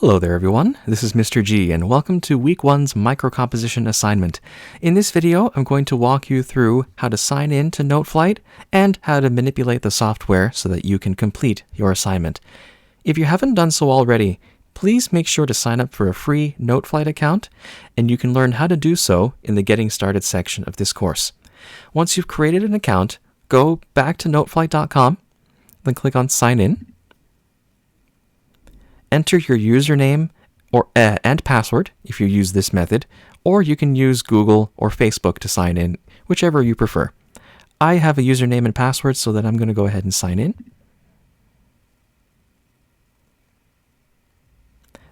Hello there everyone, this is Mr. G and welcome to week 1's microcomposition assignment. In this video, I'm going to walk you through how to sign in to Noteflight and how to manipulate the software so that you can complete your assignment. If you haven't done so already, please make sure to sign up for a free Noteflight account, and you can learn how to do so in the Getting Started section of this course. Once you've created an account, go back to noteflight.com, then click on Sign In. Enter your username and password if you use this method, or you can use Google or Facebook to sign in, whichever you prefer. I have a username and password, so that I'm going to go ahead and sign in.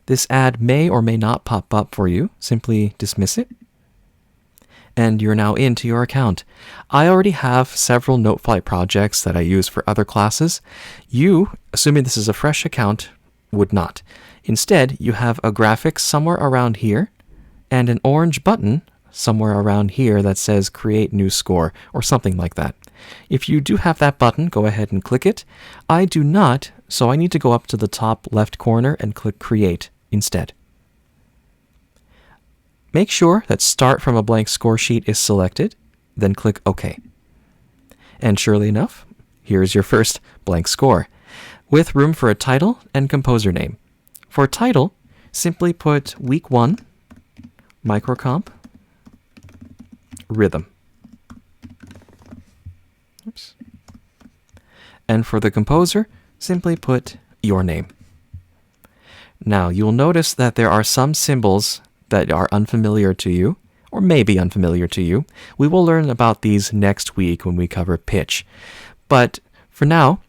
This ad may or may not pop up for you. Simply dismiss it. And you're now into your account. I already have several Noteflight projects that I use for other classes. You, assuming this is a fresh account, would not. Instead, you have a graphic somewhere around here and an orange button somewhere around here that says Create New Score or something like that. If you do have that button, go ahead and click it. I do not, so I need to go up to the top left corner and click Create instead. Make sure that Start from a Blank Score Sheet is selected, then click OK. And surely enough, here's your first blank score, with room for a title and composer name. For title, simply put Week 1, Microcomp, Rhythm. Oops. And for the composer, simply put your name. Now, you'll notice that there are some symbols that are unfamiliar to you, or may be unfamiliar to you. We will learn about these next week when we cover pitch. But for now,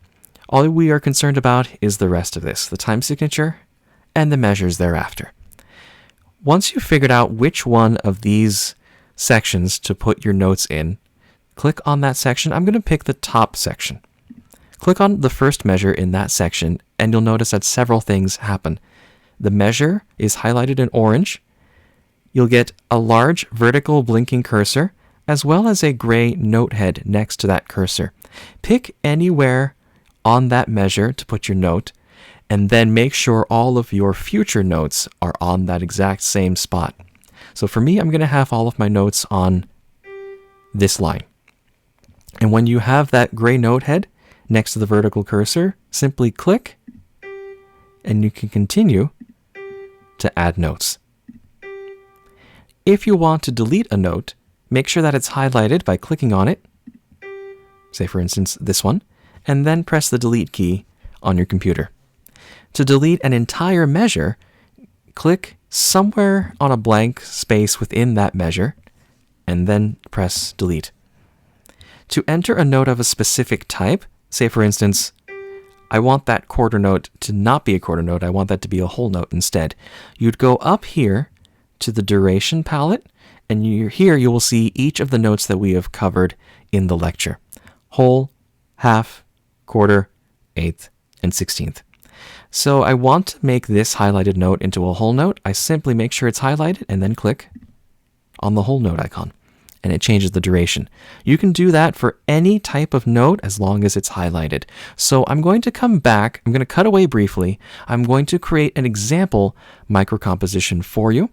all we are concerned about is the rest of this, the time signature and the measures thereafter. Once you've figured out which one of these sections to put your notes in, click on that section. I'm going to pick the top section. Click on the first measure in that section, and you'll notice that several things happen. The measure is highlighted in orange. You'll get a large vertical blinking cursor, as well as a gray note head next to that cursor. Pick anywhere on that measure to put your note, and then make sure all of your future notes are on that exact same spot. So for me, I'm going to have all of my notes on this line. And when you have that gray note head next to the vertical cursor, simply click, and you can continue to add notes. If you want to delete a note, make sure that it's highlighted by clicking on it, say for instance this one, and then press the delete key on your computer. To delete an entire measure, click somewhere on a blank space within that measure, and then press delete. To enter a note of a specific type, say for instance, I want that quarter note to not be a quarter note, I want that to be a whole note instead, you'd go up here to the duration palette, and here you will see each of the notes that we have covered in the lecture. Whole, half, quarter, eighth, and 16th. So I want to make this highlighted note into a whole note. I simply make sure it's highlighted and then click on the whole note icon, and it changes the duration. You can do that for any type of note as long as it's highlighted. So I'm going to come back, I'm going to cut away briefly, I'm going to create an example microcomposition for you,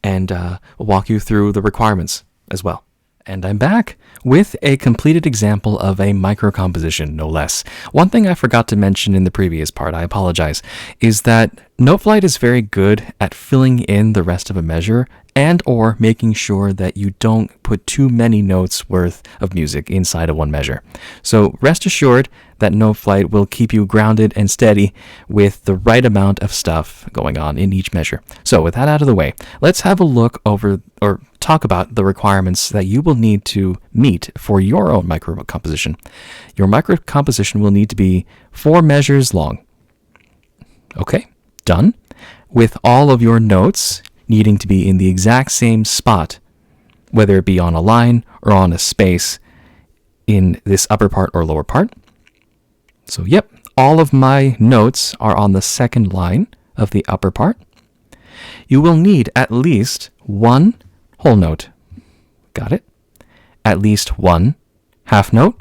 and walk you through the requirements as well. And I'm back with a completed example of a microcomposition, no less. One thing I forgot to mention in the previous part, I apologize, is that Noteflight is very good at filling in the rest of a measure and or making sure that you don't put too many notes worth of music inside of one measure. So rest assured that Noteflight will keep you grounded and steady with the right amount of stuff going on in each measure. So with that out of the way, let's have a look over or talk about the requirements that you will need to meet for your own microcomposition. Your microcomposition will need to be 4 measures long. Okay, done. With all of your notes needing to be in the exact same spot, whether it be on a line or on a space in this upper part or lower part. So yep, all of my notes are on the second line of the upper part. You will need at least 1 whole note. Got it? At least 1 half note.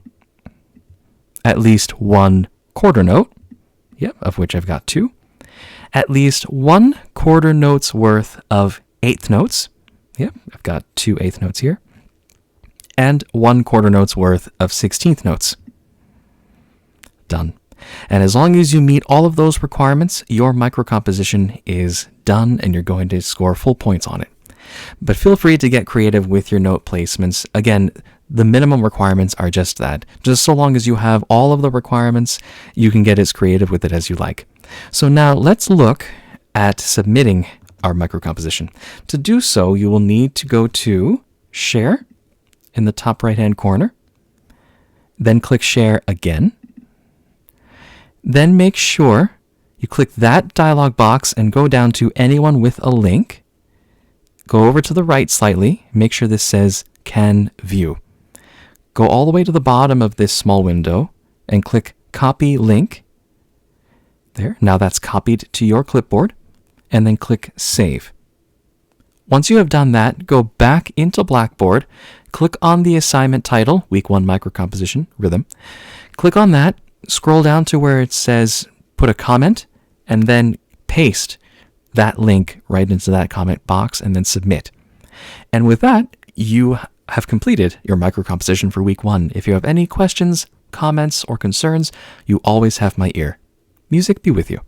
At least 1 quarter note. Yep, of which I've got 2. at least 1/4 note's worth of eighth notes. Yep, I've got 2 eighth notes here. And 1/4 note's worth of 16th notes. Done. And as long as you meet all of those requirements, your microcomposition is done and you're going to score full points on it. But feel free to get creative with your note placements. Again, the minimum requirements are just that. Just so long as you have all of the requirements, you can get as creative with it as you like. So now let's look at submitting our microcomposition. To do so, you will need to go to Share in the top right-hand corner, then click Share again. Then make sure you click that dialog box and go down to Anyone with a Link. Go over to the right slightly, make sure this says Can View. Go all the way to the bottom of this small window and click Copy Link. There, now that's copied to your clipboard, and then click Save. Once you have done that, go back into Blackboard, click on the assignment title, Week 1 Microcomposition, Rhythm. Click on that, scroll down to where it says Put a Comment, and then paste that link right into that comment box, and then submit. And with that, you have completed your microcomposition for Week 1. If you have any questions, comments, or concerns, you always have my ear. Music be with you.